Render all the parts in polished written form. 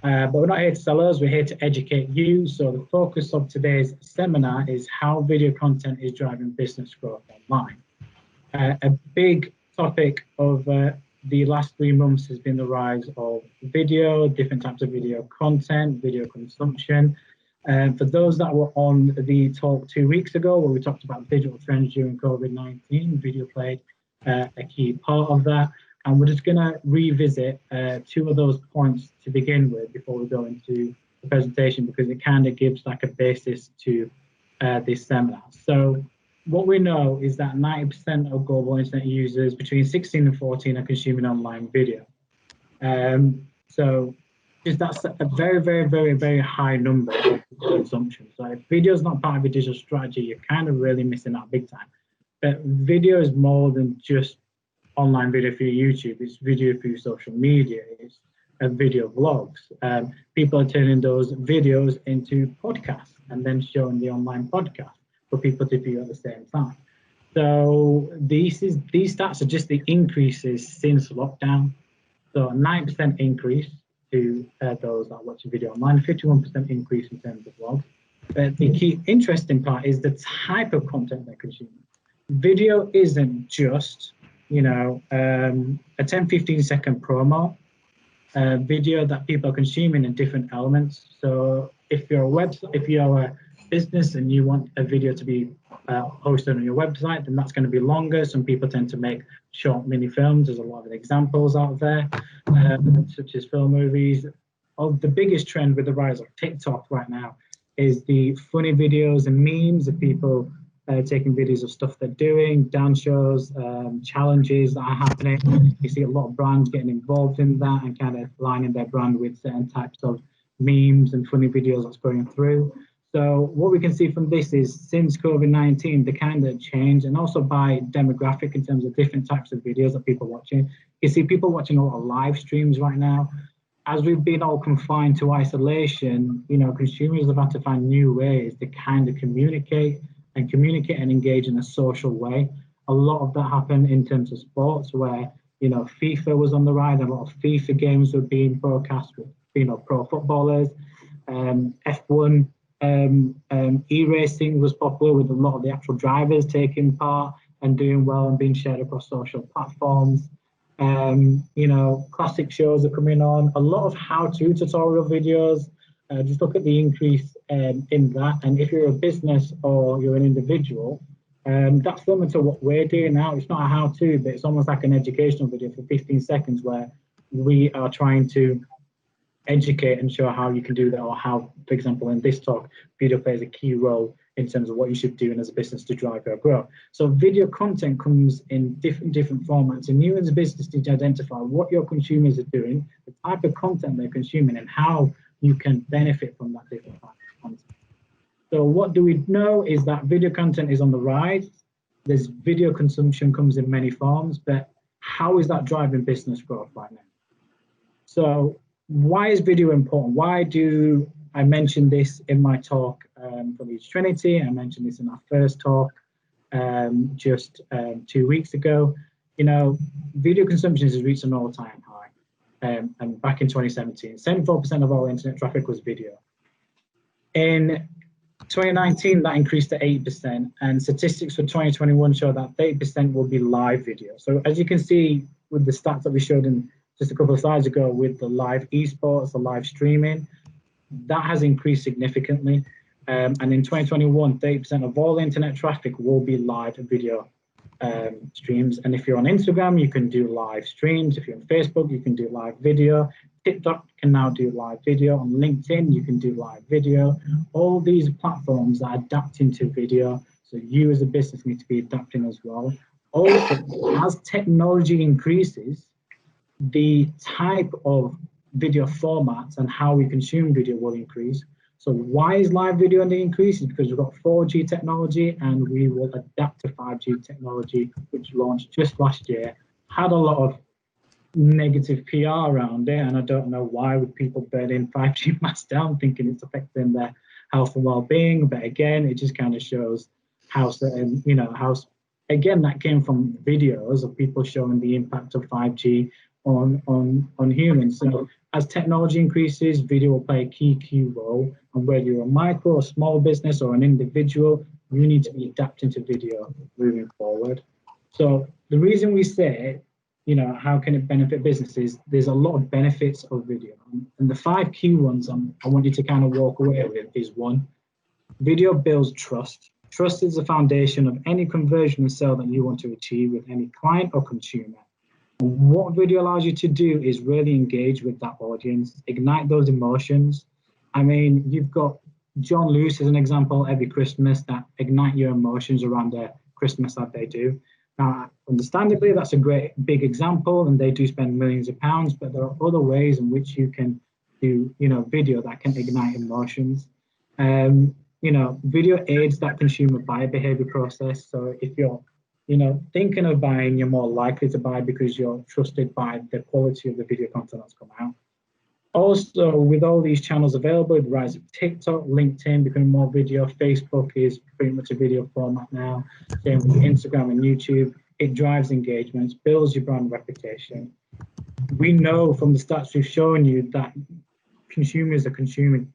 But we're not here to sell us, we're here to educate you. So the focus of today's seminar is how video content is driving business growth online. A big topic of the last 3 months has been the rise of video, different types of video content, video consumption. For those that were on the talk 2 weeks ago, where we talked about digital trends during COVID-19, video played a key part of that. And we're just going to revisit 2 of those points to begin with before we go into the presentation, because it kind of gives like a basis to this seminar. So what we know is that 90% of global internet users between 16 and 14 are consuming online video. So that's a very, very, very, very high number of consumption. So if video is not part of your digital strategy, you're kind of really missing out big time. But video is more than just online video for your YouTube, it's video for your social media, it's video vlogs. People are turning those videos into podcasts and then showing the online podcast for people to view at the same time. So these stats are just the increases since lockdown. So a 9% increase to those that watch a video online, 51% increase in terms of vlogs. But the key interesting part is the type of content they're consuming. Video isn't just, you know, a 10-15 second promo. Video that people are consuming in different elements. So if you're a business and you want a video to be posted on your website, then that's going to be longer. Some people tend to make short mini films. There's a lot of examples out there, such as film movies. The biggest trend with the rise of TikTok right now is the funny videos and memes of people taking videos of stuff they're doing, dance shows, challenges that are happening. You see a lot of brands getting involved in that and kind of aligning their brand with certain types of memes and funny videos that's going through. So what we can see from this is since COVID-19, the kind of change, and also by demographic in terms of different types of videos that people are watching. You see people watching a lot of live streams right now. As we've been all confined to isolation, you know, consumers have had to find new ways to kind of communicate and engage in a social way. A lot of that happened in terms of sports, where, you know, FIFA was on the rise. A lot of FIFA games were being broadcast with, you know, pro footballers. F1 e-racing was popular, with a lot of the actual drivers taking part and doing well and being shared across social platforms. You know, classic shows are coming on. A lot of how-to tutorial videos. Just look at the increase in that. And if you're a business or you're an individual, that's similar to what we're doing now. It's not a how-to, but it's almost like an educational video for 15 seconds where we are trying to educate and show how you can do that, or how, for example, in this talk, video plays a key role in terms of what you should do as a business to drive your growth. So video content comes in different formats, and you as a business need to identify what your consumers are doing, the type of content they're consuming, and how you can benefit from that different type of content. So what do we know is that video content is on the rise. This video consumption comes in many forms, but how is that driving business growth right now? So why is video important? Why do I mention this in my talk for Leeds Trinity? I mentioned this in our first talk just 2 weeks ago. You know, video consumption has reached an all-time high. And back in 2017, 74% of all internet traffic was video. In 2019, that increased to 8%, and statistics for 2021 show that 30% will be live video. So as you can see with the stats that we showed in just a couple of slides ago with the live esports, the live streaming, that has increased significantly. And in 2021, 30% of all internet traffic will be live video streams. And if you're on Instagram, you can do live streams. If you're on Facebook, you can do live video. TikTok can now do live video. On LinkedIn, you can do live video. All these platforms are adapting to video. So you as a business need to be adapting as well. Also, as technology increases, the type of video formats and how we consume video will increase. So why is live video on the increase? Is because we've got 4G technology, and we will adapt to 5G technology, which launched just last year. Had a lot of negative PR around it, and I don't know why would people burning 5G masts down thinking it's affecting their health and well-being. But again, it just kind of shows how certain, you know, how, again, that came from videos of people showing the impact of 5G on humans. So as technology increases, video will play a key role. And whether you're a micro or small business or an individual, you need to be adapting to video moving forward. So the reason we say, how can it benefit businesses? There's a lot of benefits of video. And the 5 key ones I want you to kind of walk away with is: 1, video builds trust. Trust is the foundation of any conversion and sale that you want to achieve with any client or consumer. And what video allows you to do is really engage with that audience, ignite those emotions. I mean, you've got John Lewis as an example every Christmas that ignite your emotions around their Christmas that they do. Now, understandably, that's a great big example, and they do spend millions of pounds, but there are other ways in which you can do, video that can ignite emotions. Video aids that consumer buyer behavior process. So if you're, thinking of buying, you're more likely to buy because you're trusted by the quality of the video content that's come out. Also, with all these channels available, the rise of TikTok, LinkedIn becoming more video, Facebook is pretty much a video format now, same with Instagram and YouTube. It drives engagements, builds your brand reputation. We know from the stats we've shown you that consumers are consuming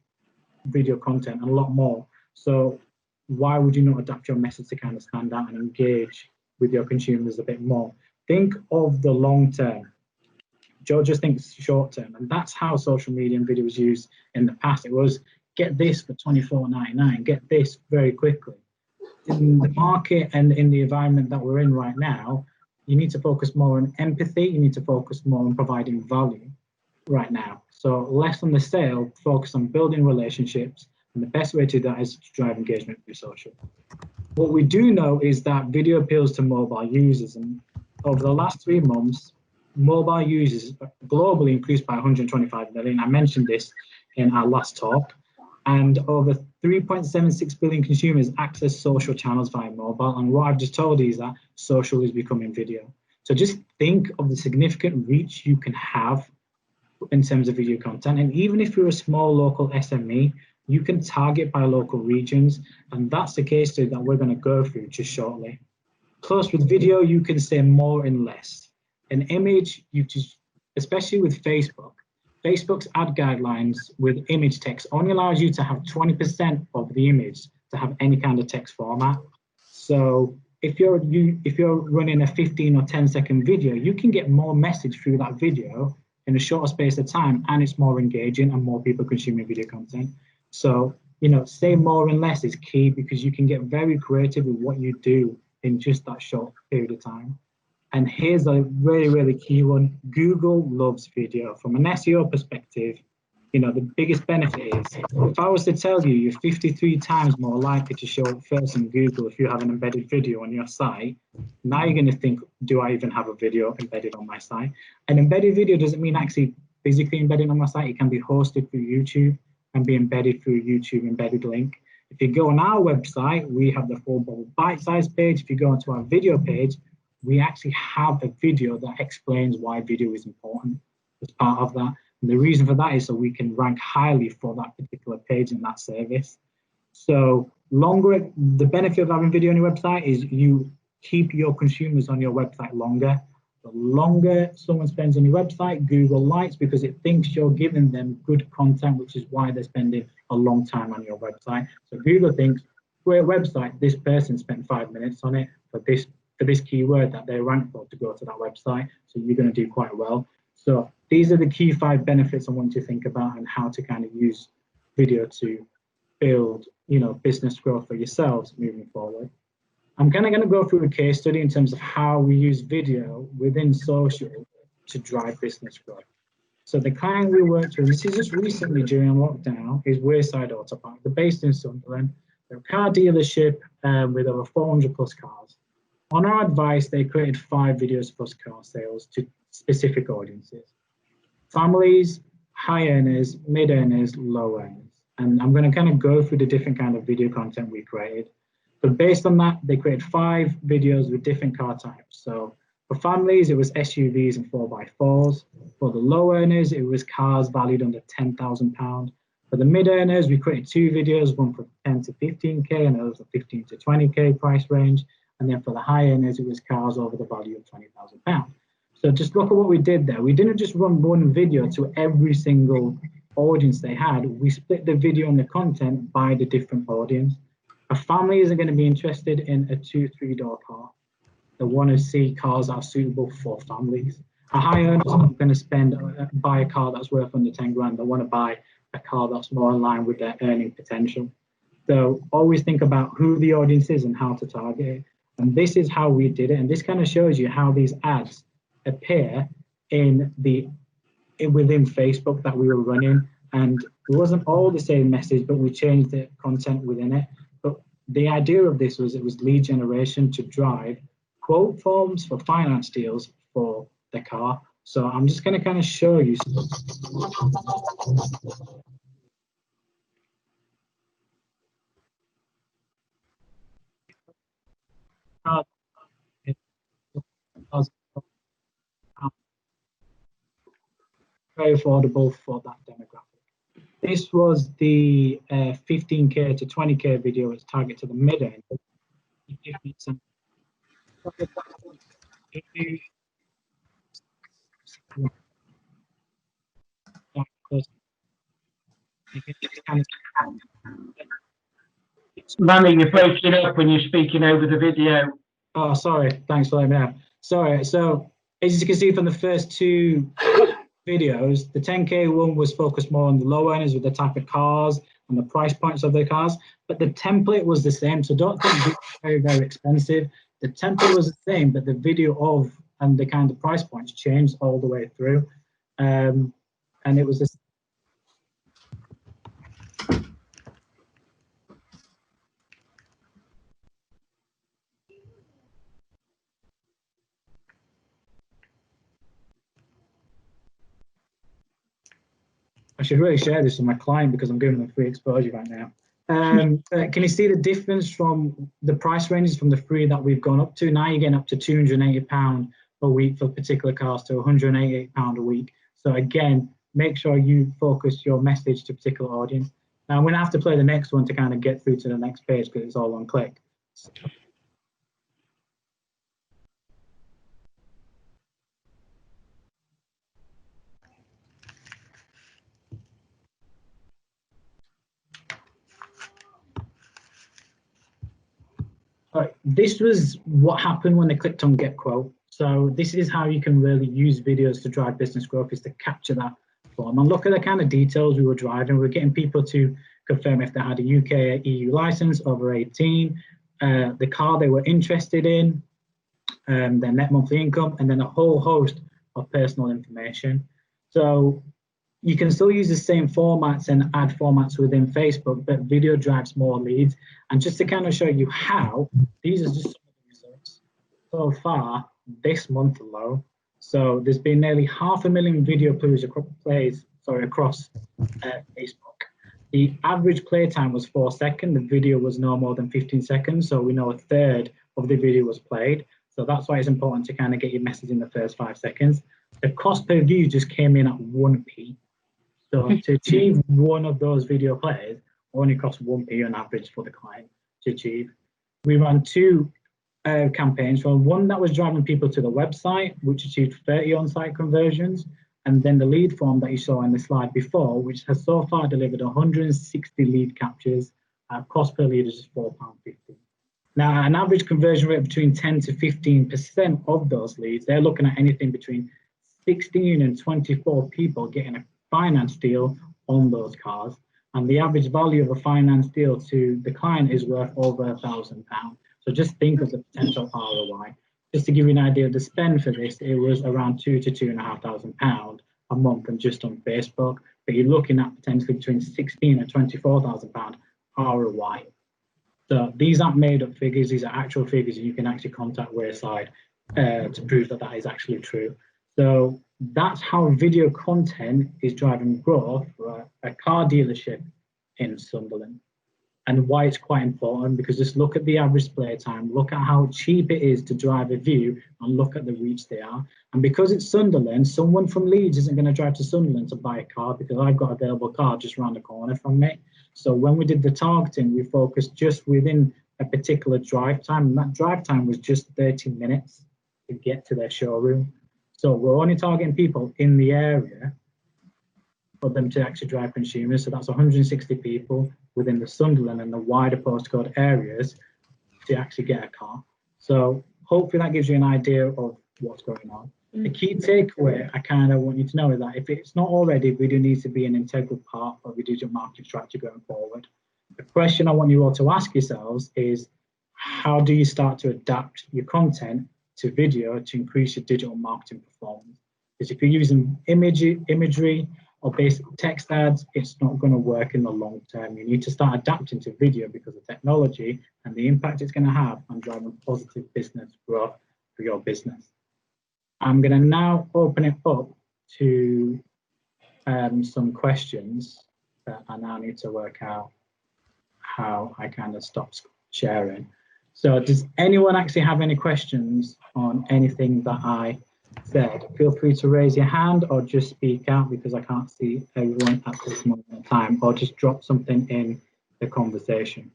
video content and a lot more. So why would you not adapt your message to kind of stand out and engage with your consumers a bit more? Think of the long term. Joe just thinks short term, and that's how social media and video was used in the past. It was get this for $24.99, get this very quickly. In the market and in the environment that we're in right now, you need to focus more on empathy, you need to focus more on providing value right now. So less on the sale, focus on building relationships, and the best way to do that is to drive engagement through social. What we do know is that video appeals to mobile users, and over the last 3 months, mobile users globally increased by 125 million. I mentioned this in our last talk, and over 3.76 billion consumers access social channels via mobile. And what I've just told you is that social is becoming video. So just think of the significant reach you can have in terms of video content. And even if you're a small local SME, you can target by local regions. And that's the case study that we're going to go through just shortly. Plus, with video, you can say more and less. An image, especially with Facebook's ad guidelines with image text only allows you to have 20% of the image to have any kind of text format. So if you're running a 15 or 10-second video, you can get more message through that video in a shorter space of time, and it's more engaging and more people consuming video content. So, say more and less is key, because you can get very creative with what you do in just that short period of time. And here's a really, really key one. Google loves video. From an SEO perspective, the biggest benefit is, if I was to tell you, you're 53 times more likely to show up first in Google if you have an embedded video on your site, now you're going to think, do I even have a video embedded on my site? An embedded video doesn't mean actually physically embedded on my site. It can be hosted through YouTube and be embedded through a YouTube embedded link. If you go on our website, we have the full Bobble Bitesize page. If you go onto our video page, we actually have a video that explains why video is important as part of that. And the reason for that is so we can rank highly for that particular page in that service. So the benefit of having video on your website is you keep your consumers on your website longer. The longer someone spends on your website, Google likes, because it thinks you're giving them good content, which is why they're spending a long time on your website. So Google thinks, great website, this person spent 5 minutes on it for this keyword that they rank for to go to that website, so you're going to do quite well. So these are the key 5 benefits I want you to think about, and how to kind of use video to build, business growth for yourselves moving forward. I'm kind of going to go through a case study in terms of how we use video within social to drive business growth. So the client we worked with, this is just recently during lockdown, is Wayside Auto Park. They're based in Sunderland. They're a car dealership with over 400 plus cars. On our advice, they created 5 videos plus car sales to specific audiences: families, high earners, mid earners, low earners. And I'm going to kind of go through the different kind of video content we created. But based on that, they created 5 videos with different car types. So for families, it was SUVs and 4x4s. For the low earners, it was cars valued under £10,000. For the mid earners, we created 2 videos, one for 10 to 15K and another for 15 to 20K price range. And then for the high earners, it was cars over the value of £20,000. So just look at what we did there. We didn't just run one video to every single audience they had. We split the video and the content by the different audience. A family isn't going to be interested in a 2-3 door car. They want to see cars that are suitable for families. A high earner is not going to buy a car that's worth under 10 grand. They want to buy a car that's more in line with their earning potential. So always think about who the audience is and how to target it. And this is how we did it. And this kind of shows you how these ads appear within Facebook that we were running. And it wasn't all the same message, but we changed the content within it. But the idea of this was it was lead generation to drive quote forms for finance deals for the car. So I'm just going to kind of show you. Very affordable for that demographic. This was the 15K to 20K video. It's targeted to the mid end. Manny, you're breaking up when you're speaking over the video. Oh, sorry. Thanks for letting me know. Sorry. So as you can see from the first two videos, the 10K one was focused more on the low earners with the type of cars and the price points of their cars, but the template was the same. So don't think it's very, very expensive. The template was the same, but the video of and the kind of price points changed all the way through. And it was this. I should really share this with my client because I'm giving them free exposure right now. Can you see the difference from the price ranges from the free that we've gone up to? Now you're getting up to £280 a week for particular cars to £188 a week. So again, make sure you focus your message to a particular audience. Now I'm going to have to play the next one to kind of get through to the next page because it's all one click. This was what happened when they clicked on Get Quote. So this is how you can really use videos to drive business growth, is to capture that form. And look at the kind of details we were driving. We were getting people to confirm if they had a UK EU license, over 18, the car they were interested in, their net monthly income, and then a whole host of personal information. So you can still use the same formats and ad formats within Facebook, but video drives more leads. And just to kind of show you how, these are just some of the results so far this month alone. So there's been nearly 500,000 video plays across Facebook. The average play time was 4 seconds. The video was no more than 15 seconds. So we know a third of the video was played. So that's why it's important to kind of get your message in the first 5 seconds. The cost per view just came in at 1p. So to achieve one of those video plays only costs 1p on average for the client to achieve. We ran two campaigns. One that was driving people to the website, which achieved 30 on-site conversions, and then the lead form that you saw in the slide before, which has so far delivered 160 lead captures. Cost per lead is just £4.50. Now, an average conversion rate between 10 to 15% of those leads, they're looking at anything between 16 and 24 people getting a finance deal on those cars, and the average value of a finance deal to the client is worth over £1,000. So just think of the potential ROI. Just to give you an idea of the spend for this, it was around £2,000 to £2,500 a month and just on Facebook, but you're looking at potentially between £16,000 and £24,000 ROI. So these aren't made up figures, these are actual figures, and you can actually contact Wayside to prove that that is actually true. So that's how video content is driving growth for a car dealership in Sunderland, and why it's quite important, because just look at the average play time, look at how cheap it is to drive a view, and look at the reach they are. And because it's Sunderland, someone from Leeds isn't going to drive to Sunderland to buy a car because I've got a available car just around the corner from me. So when we did the targeting, we focused just within a particular drive time, and that drive time was just 30 minutes to get to their showroom. So we're only targeting people in the area for them to actually drive consumers. So that's 160 people within the Sunderland and the wider postcode areas to actually get a car. So hopefully that gives you an idea of what's going on. The key takeaway I kind of want you to know is that if it's not already, video needs to be an integral part of your digital marketing strategy going forward. The question I want you all to ask yourselves is, how do you start to adapt your content to video to increase your digital marketing performance? Because if you're using imagery or basic text ads, it's not going to work in the long term. You need to start adapting to video because of technology and the impact it's going to have on driving positive business growth for your business. I'm going to now open it up to some questions that I now need to work out how I kind of stop sharing. So does anyone actually have any questions on anything that I said? Feel free to raise your hand or just speak out, because I can't see everyone at this moment in time, or just drop something in the conversation.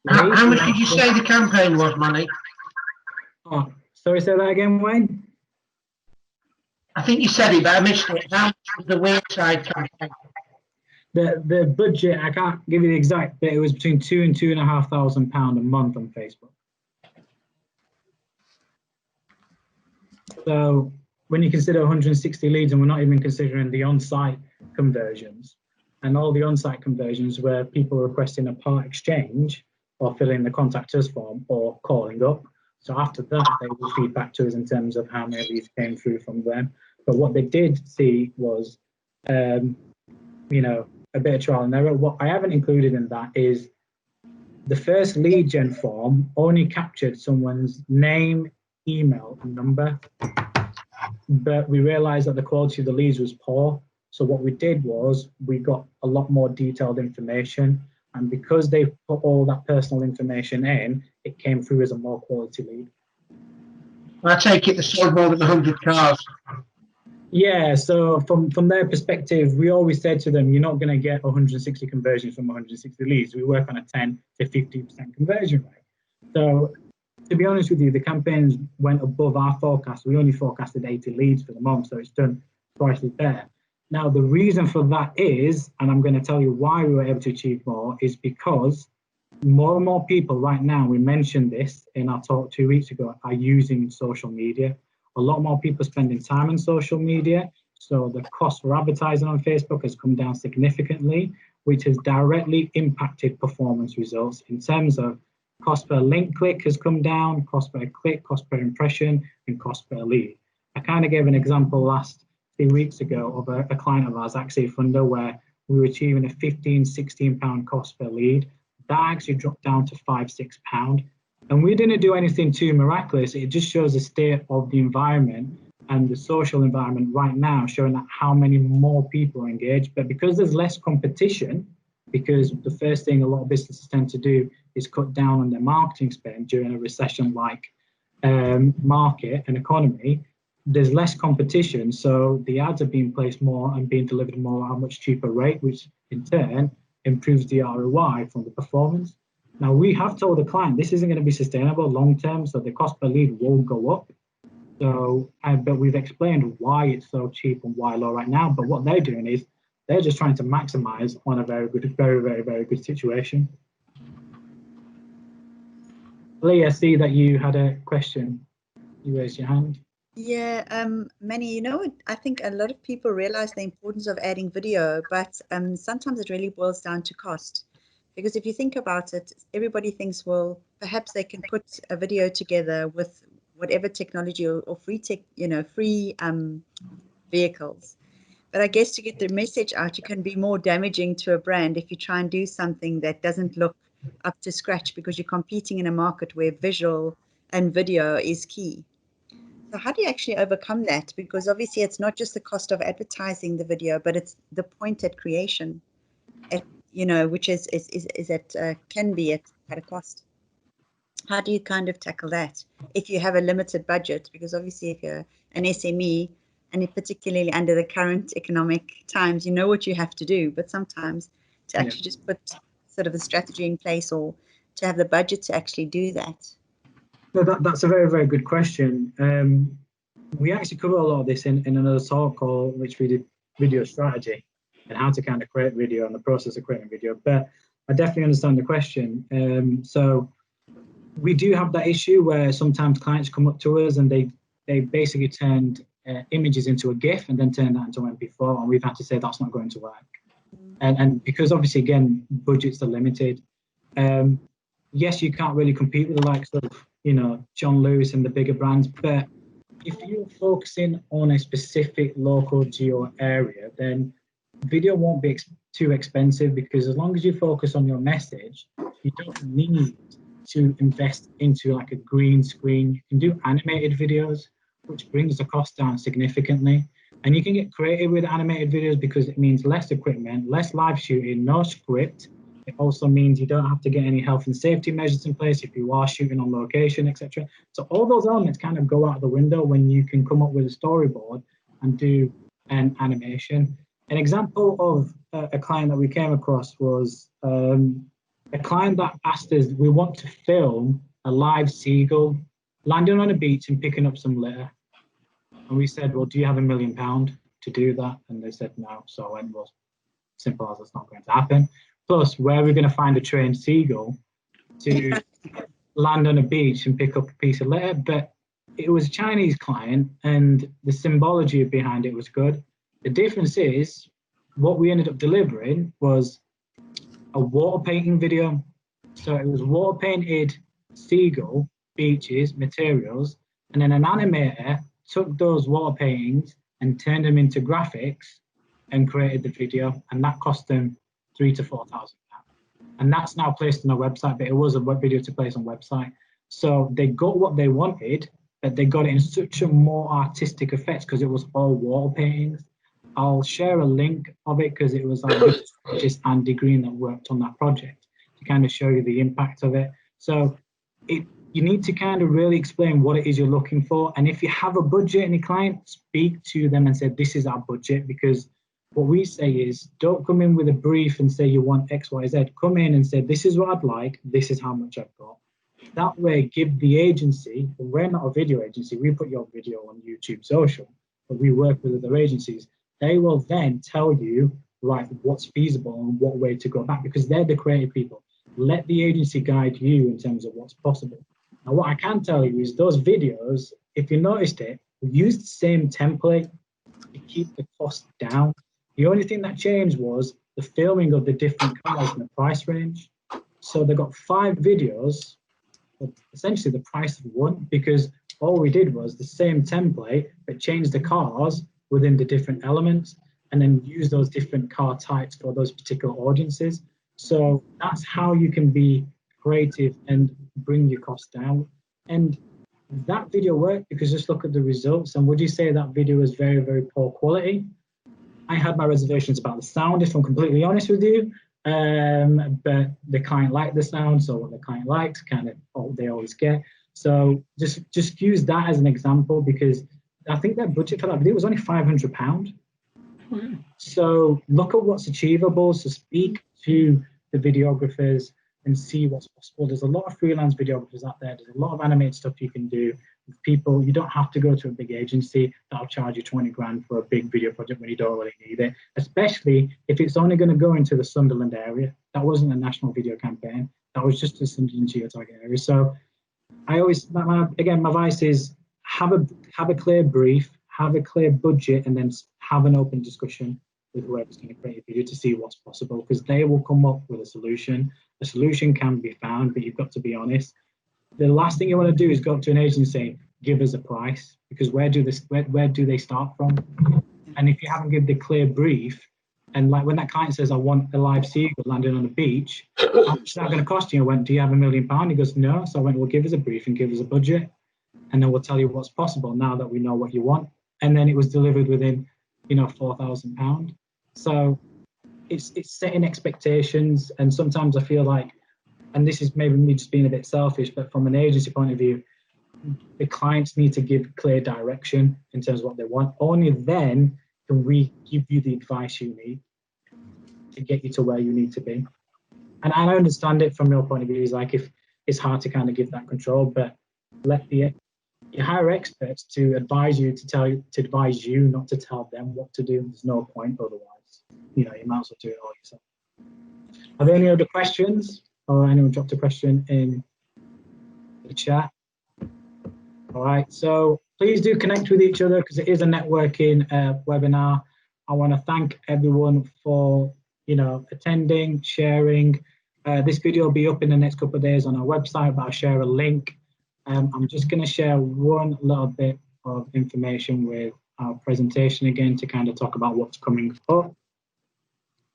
How much did you say the campaign was, Manny? Oh, sorry, say that again, Wayne? I think you said it, but I missed it. How much was the website campaign? The budget, I can't give you the exact, but it was between £2,000 and £2,500 a month on Facebook. So when you consider 160 leads, and we're not even considering the on-site conversions, and all the on-site conversions where people are requesting a part exchange or filling the contact us form or calling up. So after that, they will feed back to us in terms of how many leads came through from them. But what they did see was, you know, a bit of trial and error. What I haven't included in that is the first lead gen form only captured someone's name, email, and number. But we realized that the quality of the leads was poor. So what we did was we got a lot more detailed information. And because they put all that personal information in, it came through as a more quality lead. I take it they sold more than 100 cars. Yeah, so from their perspective, we always said to them, you're not going to get 160 conversions from 160 leads. We work on a 10 to 15% conversion rate. So to be honest with you, the campaigns went above our forecast. We only forecasted 80 leads for the month, so it's done twice as better. Now, the reason for that is, and I'm going to tell you why we were able to achieve more, is because more and more people right now, we mentioned this in our talk 2 weeks ago, are using social media. A lot more people spending time on social media. So the cost for advertising on Facebook has come down significantly, which has directly impacted performance results in terms of cost per link click has come down, cost per click, cost per impression, and cost per lead. I kind of gave an example last 2 weeks ago of a client of ours, Axie Funder, where we were achieving a £15, £16 cost per lead. That actually dropped down to £5, £6. And we didn't do anything too miraculous. It just shows the state of the environment and the social environment right now, showing that how many more people are engaged. But because there's less competition, because the first thing a lot of businesses tend to do is cut down on their marketing spend during a recession-like market and economy, there's less competition. So the ads are being placed more and being delivered more at a much cheaper rate, which in turn improves the ROI from the performance. Now, we have told the client this isn't going to be sustainable long term, so the cost per lead won't go up. So, but we've explained why it's so cheap and why low right now. But what they're doing is they're just trying to maximize on a very good, very good situation. Lee, I see that you had a question. You raised your hand. Yeah, Manny, you know, I think a lot of people realize the importance of adding video, but sometimes it really boils down to cost. Because if you think about it, everybody thinks, well, perhaps they can put a video together with whatever technology or free tech, you know, free vehicles. But I guess to get the message out, you can be more damaging to a brand if you try and do something that doesn't look up to scratch, because you're competing in a market where visual and video is key. So how do you actually overcome that? Because obviously it's not just the cost of advertising the video, but it's the point at creation, you know, which can be at a cost. How do you kind of tackle that if you have a limited budget? Because obviously if you're an SME, and particularly under the current economic times, you know what you have to do, but sometimes to actually just put sort of a strategy in place or to have the budget to actually do that. No, that's a very, very good question. We actually cover a lot of this in another talk called, which we did, video strategy and how to kind of create video and the process of creating video. But I definitely understand the question. So we do have that issue where sometimes clients come up to us and they basically turned images into a GIF and then turned that into MP4, and we've had to say that's not going to work. And because obviously, again, budgets are limited. Yes, you can't really compete with the likes of, you know, John Lewis and the bigger brands, but if you're focusing on a specific local geo area, then video won't be too expensive, because as long as you focus on your message, you don't need to invest into like a green screen. You can do animated videos, which brings the cost down significantly. And you can get creative with animated videos because it means less equipment, less live shooting, no script. It also means you don't have to get any health and safety measures in place if you are shooting on location, etc. So all those elements kind of go out the window when you can come up with a storyboard and do an animation. An example of a client that we came across was a client that asked us, we want to film a live seagull landing on a beach and picking up some litter. And we said, well, do you have £1 million to do that? And they said no. So I went, well, simple as that's not going to happen. Plus, where are we going to find a trained seagull to land on a beach and pick up a piece of litter? But it was a Chinese client and the symbology behind it was good. The difference is what we ended up delivering was a water painting video. So it was water painted seagull, beaches, materials, and then an animator took those water paintings and turned them into graphics and created the video, and that cost them £3,000 to £4,000. And that's now placed on our website, but it was a web video to place on website. So they got what they wanted, but they got it in such a more artistic effect because it was all water paintings. I'll share a link of it because it was just Andy Green that worked on that project to kind of show you the impact of it. So you need to kind of really explain what it is you're looking for. And if you have a budget and a client, speak to them and say, this is our budget, because what we say is don't come in with a brief and say you want X, Y, Z. Come in and say, this is what I'd like, this is how much I've got. That way, give the agency, and we're not a video agency, we put your video on YouTube social, but we work with other agencies. They will then tell you, right, what's feasible and what way to go back, because they're the creative people. Let the agency guide you in terms of what's possible. Now, what I can tell you is those videos, if you noticed it, we used the same template to keep the cost down. The only thing that changed was the filming of the different cars and the price range. So they got 5 videos, but essentially the price of one, because all we did was the same template, but changed the cars within the different elements and then use those different car types for those particular audiences. So that's how you can be creative and bring your costs down. And that video worked because just look at the results. And would you say that video is very, very poor quality? I had my reservations about the sound, if I'm completely honest with you. But the client liked the sound, so what the client likes, kind of all they always get. So just use that as an example, because I think their budget for that video was only £500. So look at what's achievable. So speak to the videographers and see what's possible. There's a lot of freelance videographers out there. There's a lot of animated stuff you can do with people. You don't have to go to a big agency that'll charge you 20 grand for a big video project when you don't really need it, especially if it's only going to go into the Sunderland area. That wasn't a national video campaign. That was just a Sunderland geo-target area. So I always, my advice is have a clear brief, have a clear budget, and then have an open discussion with whoever's going to create a video to see what's possible, because they will come up with a solution. A solution can be found, but you've got to be honest. The last thing you want to do is go up to an agency and say, give us a price, because where do they start from? And if you haven't given the clear brief, and like when that client says, I want a live seagull landing on the beach, how much is that going to cost you? I went, do you have £1 million? He goes, no. So I went, well, give us a brief and give us a budget, and then we'll tell you what's possible now that we know what you want. And then it was delivered within, £4,000. So it's setting expectations. And sometimes I feel like, and this is maybe me just being a bit selfish, but from an agency point of view, the clients need to give clear direction in terms of what they want. Only then can we give you the advice you need to get you to where you need to be. And I understand it from your point of view, is like if it's hard to kind of give that control, but you hire experts to advise you, to advise you, not to tell them what to do. There's no point otherwise. You know, you might as well do it all yourself. Are there any other questions, or anyone dropped a question in the chat? All right, so please do connect with each other because it is a networking webinar. I want to thank everyone for, you know, attending, sharing. This video will be up in the next couple of days on our website, but I'll share a link. I'm just going to share one little bit of information with our presentation again to kind of talk about what's coming up.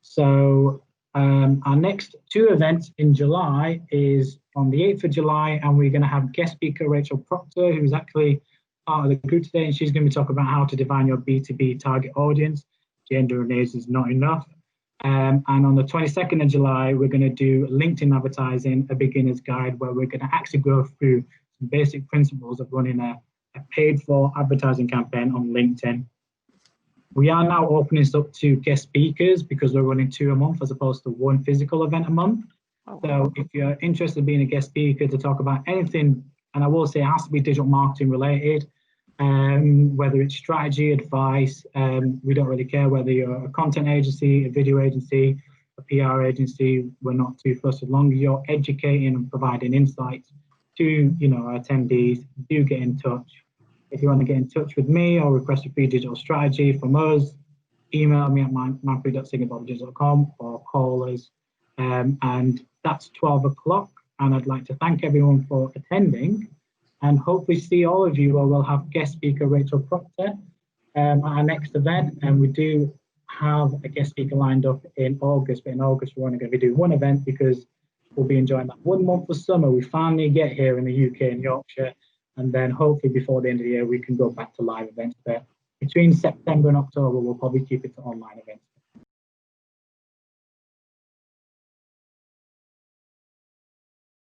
So our next 2 events in July is on the 8th of July, and we're going to have guest speaker Rachel Proctor, who's actually part of the group today, and she's going to be talking about how to define your B2B target audience. Gender and age is not enough. And on the 22nd of July, we're going to do LinkedIn advertising, a beginner's guide, where we're going to actually go through some basic principles of running a paid for advertising campaign on LinkedIn. We are now opening this up to guest speakers because we're running 2 a month as opposed to 1 physical event a month. So if you're interested in being a guest speaker to talk about anything, and I will say it has to be digital marketing related, whether it's strategy, advice, we don't really care whether you're a content agency, a video agency, a PR agency, we're not too fussed as long as you're educating and providing insights to, you know, our attendees. Do get in touch. If you want to get in touch with me or request a free digital strategy from us, email me at manfred.singapore.com or call us. And that's 12 o'clock. And I'd like to thank everyone for attending and hopefully see all of you, where we'll have guest speaker Rachel Proctor at our next event. And we do have a guest speaker lined up in August, but in August we're only going to be doing 1 event because we'll be enjoying that 1 month of summer. We finally get here in the UK and Yorkshire, and then hopefully before the end of the year we can go back to live events. But between September and October we'll probably keep it to online events.